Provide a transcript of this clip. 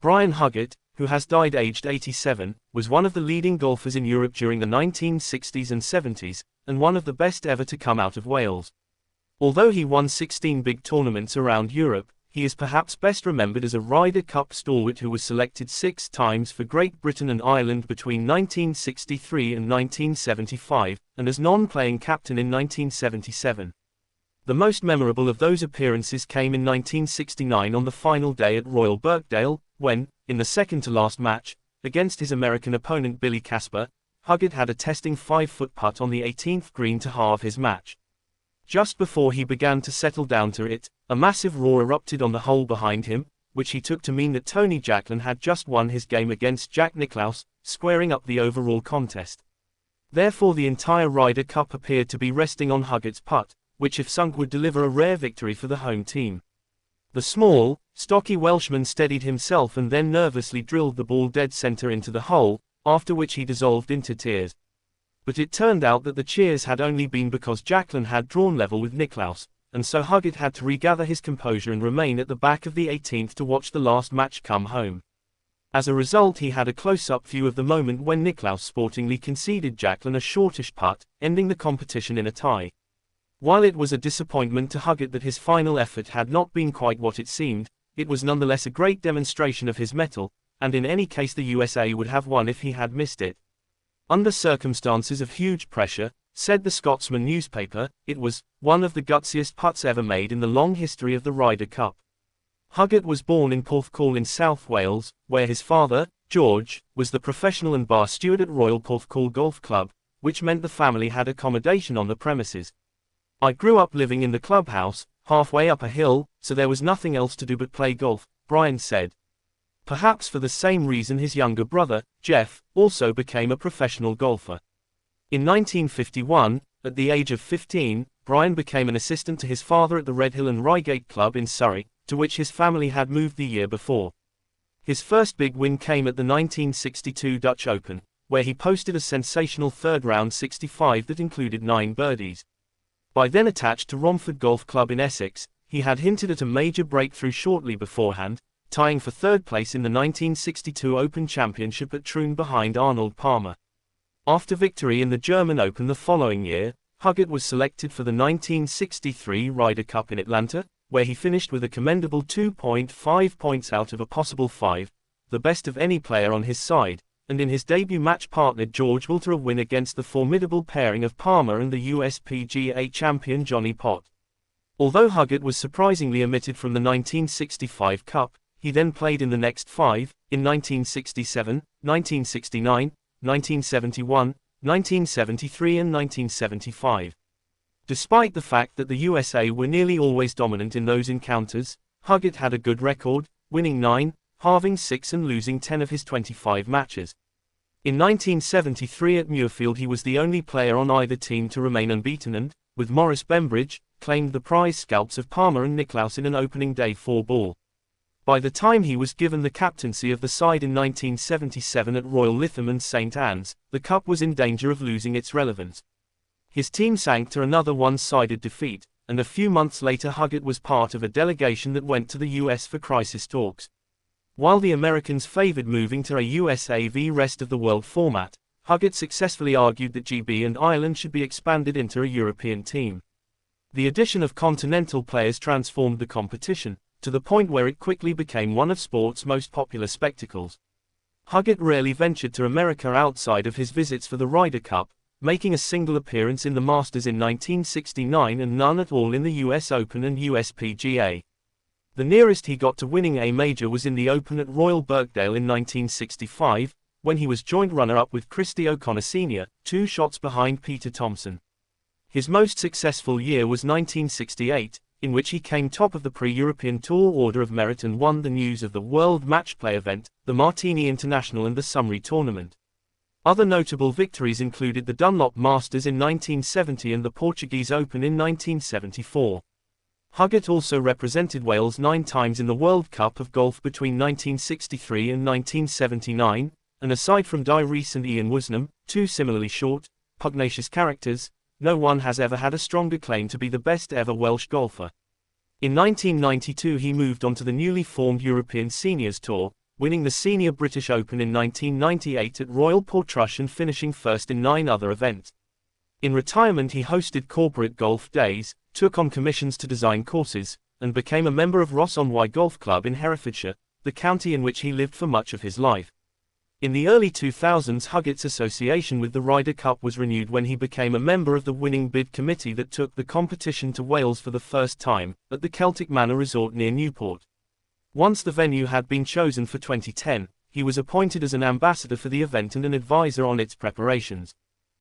Brian Huggett, who has died aged 87, was one of the leading golfers in Europe during the 1960s and 70s, and one of the best ever to come out of Wales. Although he won 16 big tournaments around Europe, he is perhaps best remembered as a Ryder Cup stalwart who was selected 6 times for Great Britain and Ireland between 1963 and 1975, and as non-playing captain in 1977. The most memorable of those appearances came in 1969 on the final day at Royal Birkdale, when, in the second-to-last match, against his American opponent Billy Casper, Huggett had a testing 5-foot putt on the 18th green to halve his match. Just before he began to settle down to it, a massive roar erupted on the hole behind him, which he took to mean that Tony Jacklin had just won his game against Jack Nicklaus, squaring up the overall contest. Therefore the entire Ryder Cup appeared to be resting on Huggett's putt, which if sunk would deliver a rare victory for the home team. The small, stocky Welshman steadied himself and then nervously drilled the ball dead center into the hole, after which he dissolved into tears. But it turned out that the cheers had only been because Jacklin had drawn level with Nicklaus, and so Huggett had to regather his composure and remain at the back of the 18th to watch the last match come home. As a result, he had a close-up view of the moment when Nicklaus sportingly conceded Jacklin a shortish putt, ending the competition in a tie. While it was a disappointment to Huggett that his final effort had not been quite what it seemed, it was nonetheless a great demonstration of his mettle, and in any case the USA would have won if he had missed it. Under circumstances of huge pressure, said the Scotsman newspaper, it was one of the gutsiest putts ever made in the long history of the Ryder Cup. Huggett was born in Porthcawl in South Wales, where his father, George, was the professional and bar steward at Royal Porthcawl Golf Club, which meant the family had accommodation on the premises. I grew up living in the clubhouse, halfway up a hill, so there was nothing else to do but play golf, Brian said. Perhaps for the same reason his younger brother, Jeff, also became a professional golfer. In 1951, at the age of 15, Brian became an assistant to his father at the Redhill and Reigate Club in Surrey, to which his family had moved the year before. His first big win came at the 1962 Dutch Open, where he posted a sensational third-round 65 that included 9 birdies. By then attached to Romford Golf Club in Essex, he had hinted at a major breakthrough shortly beforehand, tying for third place in the 1962 Open Championship at Troon behind Arnold Palmer. After victory in the German Open the following year, Huggett was selected for the 1963 Ryder Cup in Atlanta, where he finished with a commendable 2.5 points out of a possible 5, the best of any player on his side, and in his debut match partnered George Walter a win against the formidable pairing of Palmer and the USPGA champion Johnny Pott. Although Huggett was surprisingly omitted from the 1965 Cup, he then played in the next 5, in 1967, 1969, 1971, 1973 and 1975. Despite the fact that the USA were nearly always dominant in those encounters, Huggett had a good record, winning 9, halving 6 and losing 10 of his 25 matches. In 1973 at Muirfield he was the only player on either team to remain unbeaten and, with Maurice Bembridge, claimed the prize scalps of Palmer and Nicklaus in an opening day 4-ball. By the time he was given the captaincy of the side in 1977 at Royal Lytham and St Anne's, the Cup was in danger of losing its relevance. His team sank to another one-sided defeat, and a few months later Huggett was part of a delegation that went to the US for crisis talks. While the Americans favored moving to a USA v rest of the world format, Huggett successfully argued that GB and Ireland should be expanded into a European team. The addition of continental players transformed the competition, to the point where it quickly became one of sport's most popular spectacles. Huggett rarely ventured to America outside of his visits for the Ryder Cup, making a single appearance in the Masters in 1969 and none at all in the US Open and USPGA. The nearest he got to winning a major was in the Open at Royal Birkdale in 1965, when he was joint runner-up with Christy O'Connor Sr., 2 shots behind Peter Thomson. His most successful year was 1968, in which he came top of the pre-European Tour Order of Merit and won the News of the World Match Play event, the Martini International and the Summery Tournament. Other notable victories included the Dunlop Masters in 1970 and the Portuguese Open in 1974. Huggett also represented Wales 9 times in the World Cup of Golf between 1963 and 1979, and aside from Di Rees and Ian Woosnam, 2 similarly short, pugnacious characters, no one has ever had a stronger claim to be the best ever Welsh golfer. In 1992 he moved on to the newly formed European Seniors Tour, winning the Senior British Open in 1998 at Royal Portrush and finishing first in 9 other events. In retirement he hosted corporate golf days, took on commissions to design courses, and became a member of Ross-on-Wye Golf Club in Herefordshire, the county in which he lived for much of his life. In the early 2000s, Huggett's association with the Ryder Cup was renewed when he became a member of the winning bid committee that took the competition to Wales for the first time, at the Celtic Manor Resort near Newport. Once the venue had been chosen for 2010, he was appointed as an ambassador for the event and an advisor on its preparations.